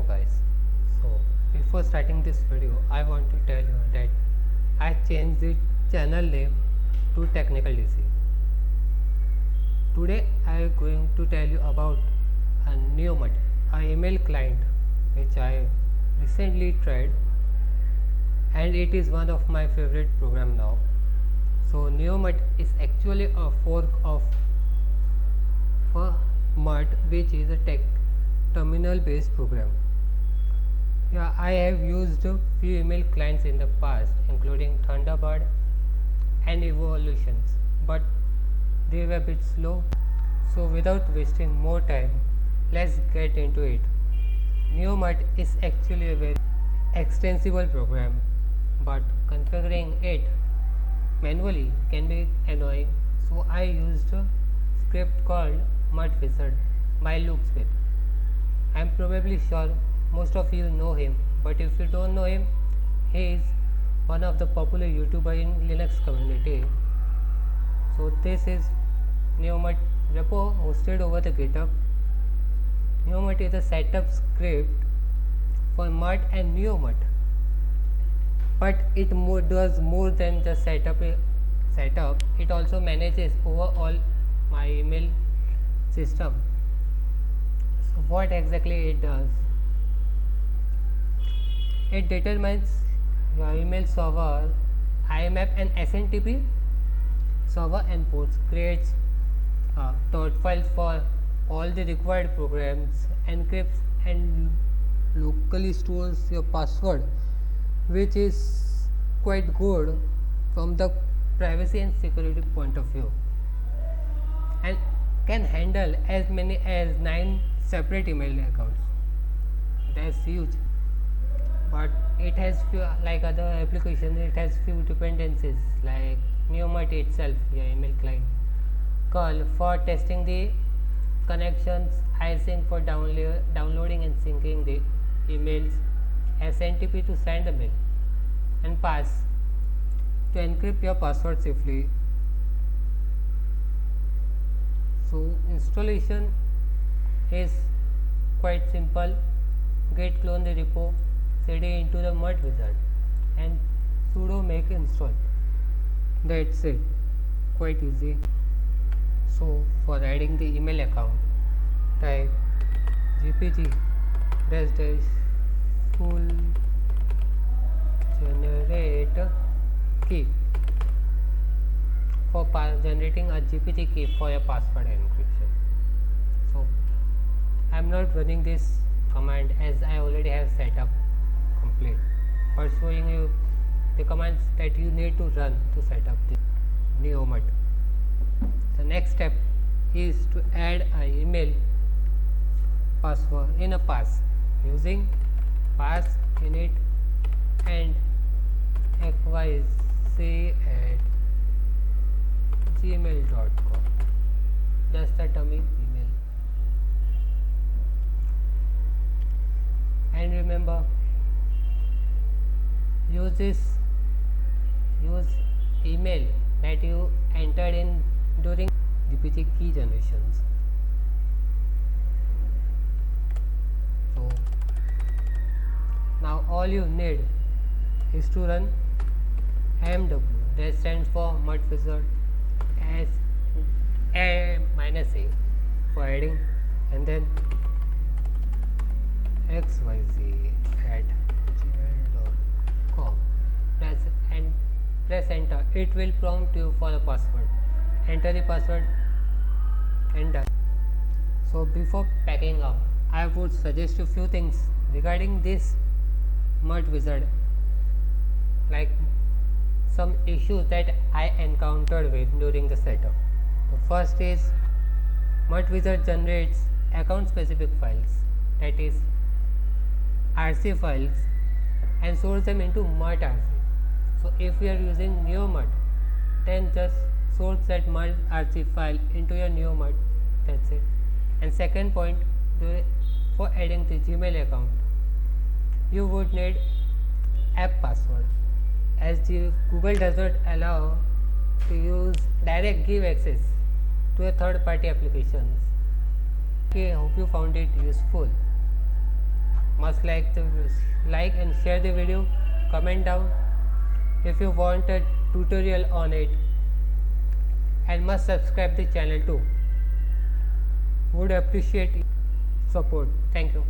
guys. So before starting this video, I want to tell you that I changed the channel name to Technical DC. Today I am going to tell you about a Neomutt, an email client which I recently tried, and it is one of my favorite program now. So Neomutt is actually a fork of Mutt, which is a terminal based program. Yeah, I have used a few email clients in the past, including Thunderbird and Evolutions, but they were a bit slow. So without wasting more time, let's get into it. Neomutt is actually a very extensible program, but configuring it manually can be annoying. So I used a script called mutt-wizard by Smith. I am probably sure most of you know him, but if you don't know him, he is one of the popular YouTuber in Linux community. So this is Neomutt repo hosted over the GitHub. Neomutt is a setup script for Mutt and Neomutt, but it does more than just setup. It also manages overall my email system. So what exactly it does? It determines your email server, IMAP and SNTP server and ports, creates dot files for all the required programs, encrypts and locally stores your password, which is quite good from the privacy and security point of view, and can handle as many as 9 separate email accounts. That's huge. But it has few, like other applications, it has few dependencies like Neomutt itself, your email client, curl for testing the connections, iSync for downloading and syncing the emails, SNTP to send a mail, and pass to encrypt your password safely. So installation is quite simple. Git clone the repo, cd into the mutt-wizard and sudo make install. That's it, quite easy. So for adding the email account, type gpg dash full generate key for generating a gpg key for your password encryption. So I am not running this command as I already have set up complete, but showing you the commands that you need to run to set up the Neomutt. The next step is to add an email password in a pass using pass init and xyz@gmail.com, just a dummy email. And remember, use email that you entered in during GPT key generations. So now all you need is to run MW, that stands for mutt-wizard, as a for adding, and then xyz@gmail.com. Press enter. It will prompt you for the password. Enter the password and done. So before packing up, I would suggest you few things regarding this mutt-wizard, like some issues that I encountered with during the setup. The first is mutt-wizard generates account specific files, that is RC files, and stores them into mutt-rc. So if you are using Neomutt, then just source that mutt-rc file into your Neomutt, that's it. And second point, for adding the Gmail account, you would need app password, as Google does not allow to use direct give access to a third party applications. Okay, hope you found it useful. Must like and share the video, comment down if you want a tutorial on it, and must subscribe the channel too. Would appreciate support. Thank you.